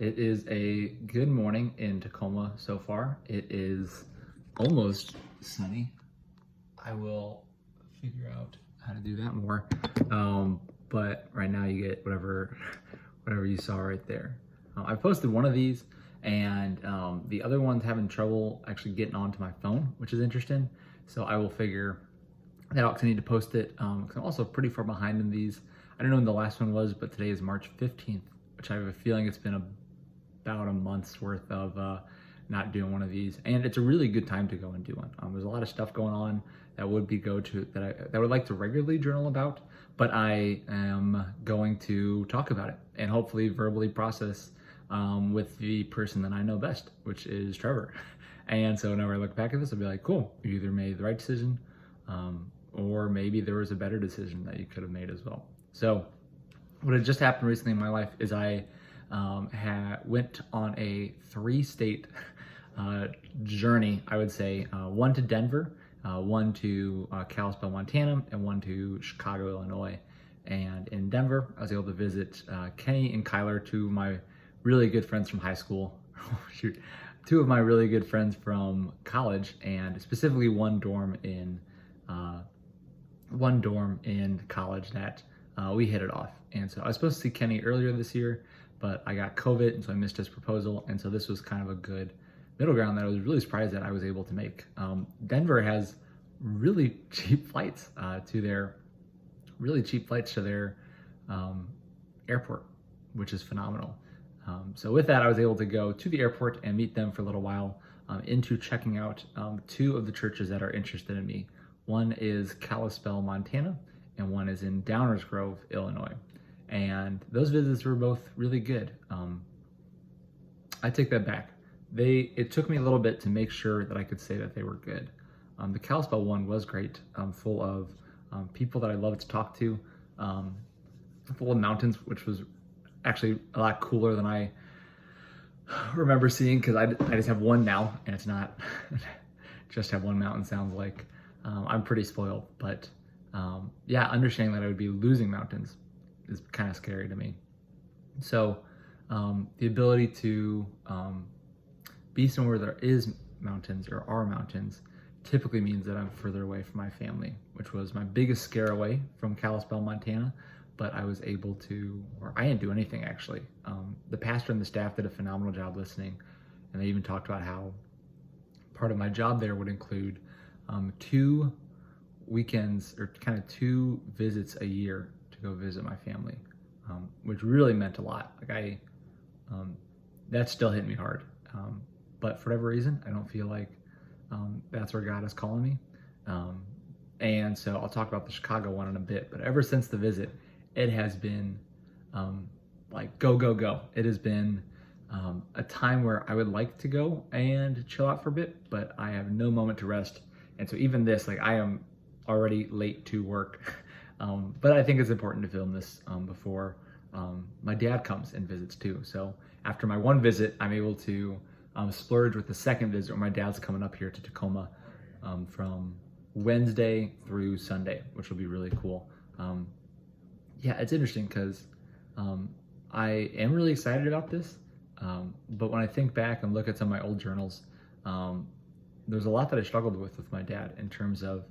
It is a good morning in Tacoma so far. It is almost sunny. I will figure out how to do that more. But right now you get whatever you saw right there. I posted one of these, and the other one's having trouble actually getting onto my phone, which is interesting. So I will figure that out because I need to post it. Because I'm also pretty far behind in these. I don't know when the last one was, but today is March 15th, which I have a feeling it's been about a month's worth of not doing one of these, and it's a really good time to go and do one. There's a lot of stuff going on that would I would like to regularly journal about, but I am going to talk about it and hopefully verbally process with the person that I know best, which is Trevor. And so whenever I look back at this, I'll be like, cool, you either made the right decision, or maybe there was a better decision that you could have made as well. So what had just happened recently in my life is I went on a 3-state journey, I would say, one to Denver, one to Kalispell, Montana, and one to Chicago, Illinois. And in Denver, I was able to visit Kenny and Kyler, two of my really good friends from high school. Shoot, two of my really good friends from college, and specifically one dorm in college that we hit it off. And so I was supposed to see Kenny earlier this year, but I got COVID, and so I missed his proposal. And so this was kind of a good middle ground that I was really surprised that I was able to make. Denver has really cheap flights to their airport, which is phenomenal. So with that, I was able to go to the airport and meet them for a little while into checking out two of the churches that are interested in me. One is Kalispell, Montana, and one is in Downers Grove, Illinois. And those visits were both really good. I take that back. It took me a little bit to make sure that I could say that they were good. The Kalispell one was great, full of people that I love to talk to, full of mountains, which was actually a lot cooler than I remember seeing, because I just have one now, and it's not just have one mountain sounds like. I'm pretty spoiled, but yeah, understanding that I would be losing mountains is kind of scary to me. So the ability to be somewhere there is mountains or are mountains typically means that I'm further away from my family, which was my biggest scare away from Kalispell, Montana. But I was able to, or I didn't do anything actually. The pastor and the staff did a phenomenal job listening, and they even talked about how part of my job there would include 2 weekends, or kind of 2 visits a year to go visit my family, which really meant a lot. Like that still hit me hard, but for whatever reason, I don't feel like that's where God is calling me. And so I'll talk about the Chicago one in a bit, but ever since the visit, it has been like go, go, go. It has been a time where I would like to go and chill out for a bit, but I have no moment to rest. And so even this, like, I am already late to work, but I think it's important to film this before my dad comes and visits too. So after my one visit, I'm able to splurge with the second visit where my dad's coming up here to Tacoma from Wednesday through Sunday, which will be really cool. Yeah, it's interesting because I am really excited about this, but when I think back and look at some of my old journals, there's a lot that I struggled with my dad in terms of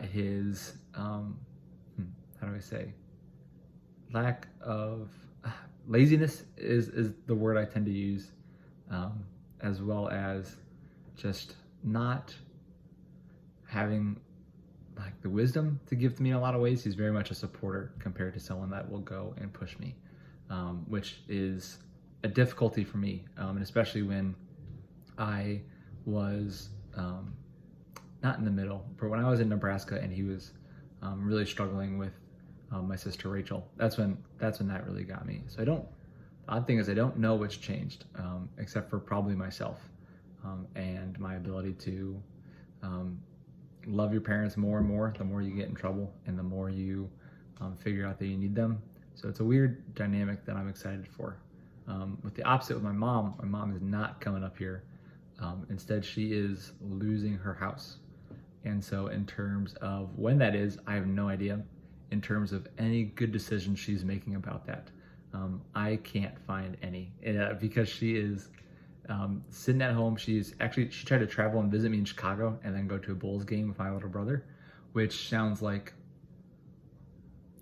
his, how do I say, lack of laziness is the word I tend to use, as well as just not having like the wisdom to give to me in a lot of ways. He's very much a supporter compared to someone that will go and push me, which is a difficulty for me, and especially when I was not in the middle, but when I was in Nebraska and he was really struggling with my sister Rachel, that's when that really got me. So the odd thing is I don't know what's changed, except for probably myself, and my ability to love your parents more and more the more you get in trouble and the more you figure out that you need them. So it's a weird dynamic that I'm excited for. With the opposite with my mom is not coming up here. Instead, she is losing her house. And so in terms of when that is, I have no idea. In terms of any good decision she's making about that, I can't find any because she is sitting at home. She tried to travel and visit me in Chicago and then go to a Bulls game with my little brother, which sounds like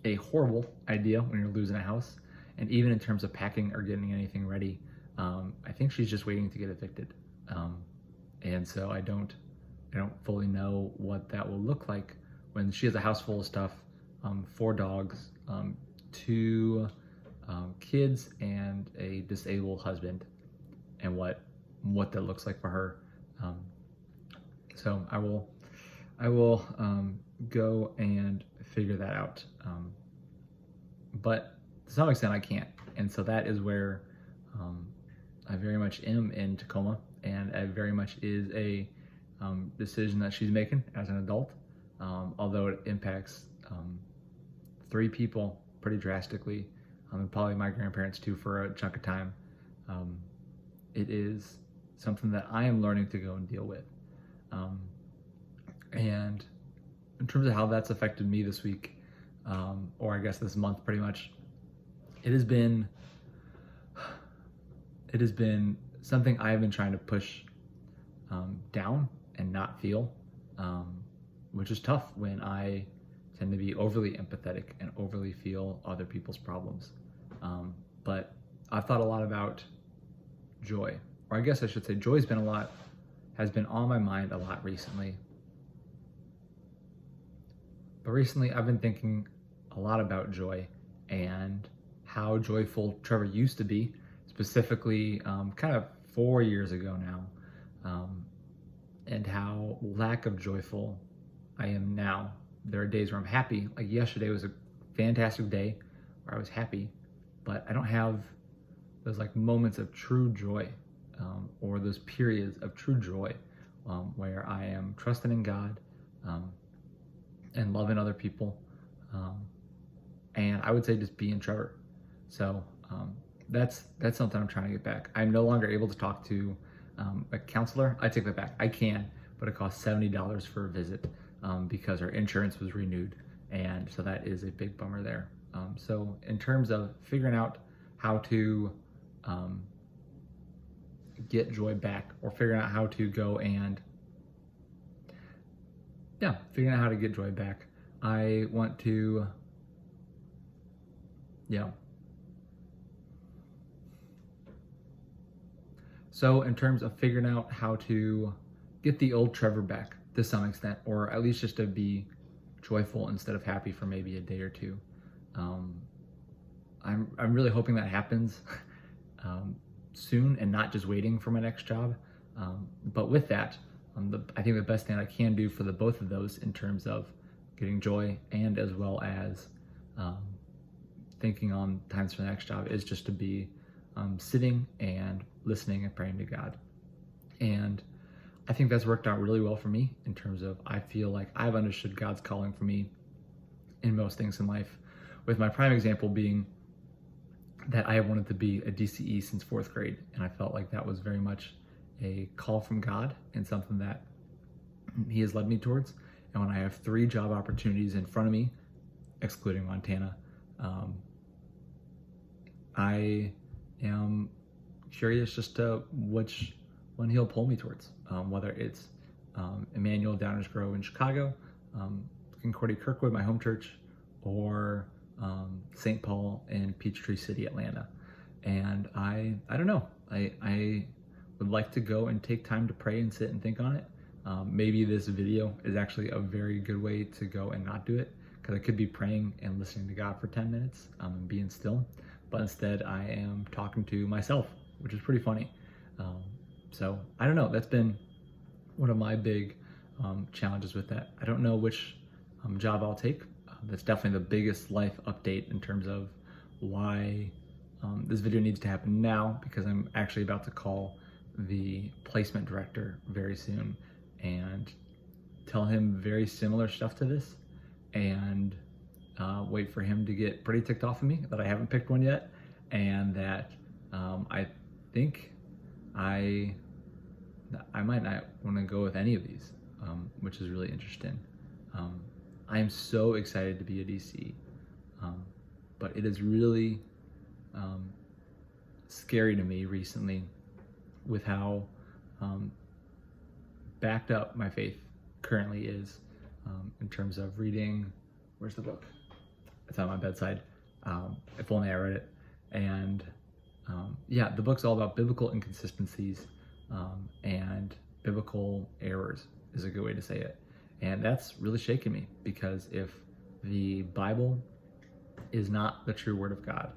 a horrible idea when you're losing a house. And even in terms of packing or getting anything ready, I think she's just waiting to get evicted. And so I don't fully know what that will look like when she has a house full of stuff, 4 dogs, 2 kids, and a disabled husband, and what that looks like for her. So I will go and figure that out. But to some extent I can't. And so that is where I very much am in Tacoma, and it very much is a decision that she's making as an adult, although it impacts 3 people pretty drastically, and probably my grandparents too for a chunk of time. It is something that I am learning to go and deal with. And in terms of how that's affected me this week, or I guess this month pretty much, it has been something I have been trying to push down and not feel, which is tough when I tend to be overly empathetic and overly feel other people's problems. But I've thought a lot about joy, or I guess I should say joy has been on my mind a lot recently. But recently I've been thinking a lot about joy and how joyful Trevor used to be, specifically kind of 4 years ago now, and how lack of joyful I am now. There are days where I'm happy, like yesterday was a fantastic day where I was happy, but I don't have those like moments of true joy, or those periods of true joy, where I am trusting in God, and loving other people, and I would say just being Trevor. So that's something I'm trying to get back. I'm no longer able to talk to a counselor. I take that back. I can, but it costs $70 for a visit, because our insurance was renewed, and so that is a big bummer there. So in terms of figuring out how to get joy back, or figuring out how to go and figuring out how to get joy back, I want to so in terms of figuring out how to get the old Trevor back to some extent, or at least just to be joyful instead of happy for maybe a day or two, I'm really hoping that happens soon, and not just waiting for my next job. But with that, I think the best thing I can do for the both of those, in terms of getting joy and as well as thinking on times for the next job, is just to be sitting and listening and praying to God. And I think that's worked out really well for me, in terms of I feel like I've understood God's calling for me in most things in life, with my prime example being that I have wanted to be a DCE since 4th grade, and I felt like that was very much a call from God and something that He has led me towards. And when I have 3 job opportunities in front of me, excluding Montana, I am curious just to which one He'll pull me towards, whether it's Emmanuel Downers Grove in Chicago, Concordia Kirkwood, my home church, or St. Paul and Peachtree City, Atlanta. And I don't know. I would like to go and take time to pray and sit and think on it. Maybe this video is actually a very good way to go and not do it, because I could be praying and listening to God for 10 minutes and being still, but instead I am talking to myself, which is pretty funny. So I don't know. That's been one of my big challenges with that. I don't know which job I'll take. That's definitely the biggest life update in terms of why this video needs to happen now, because I'm actually about to call the placement director very soon and tell him very similar stuff to this, and wait for him to get pretty ticked off of me that I haven't picked one yet, and that I think I might not want to go with any of these, which is really interesting. I am so excited to be a DC, but it is really scary to me recently with how backed up my faith currently is in terms of reading. Where's the book? It's on my bedside. If only I read it. And yeah, the book's all about biblical inconsistencies and biblical errors is a good way to say it. And that's really shaken me, because if the Bible is not the true word of God,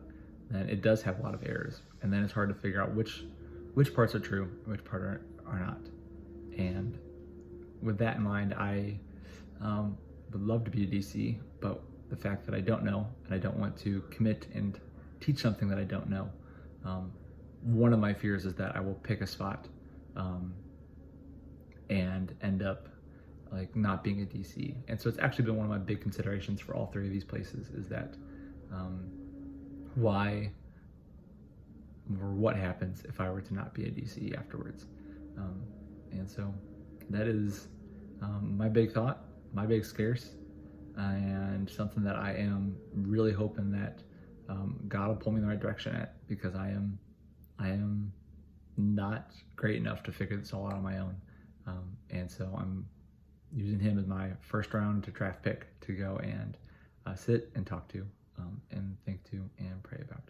then it does have a lot of errors. And then it's hard to figure out which parts are true and which parts are not. And with that in mind, I would love to be a DC, but the fact that I don't know and I don't want to commit and teach something that I don't know, one of my fears is that I will pick a spot and end up like not being a DC. And so it's actually been one of my big considerations for all three of these places, is that why or what happens if I were to not be a DC afterwards. And so that is my big thought, my big scares, and something that I am really hoping that God will pull me in the right direction at, because I am not great enough to figure this all out on my own. And so I'm using him as my first round to draft pick to go and sit and talk to and think to and pray about.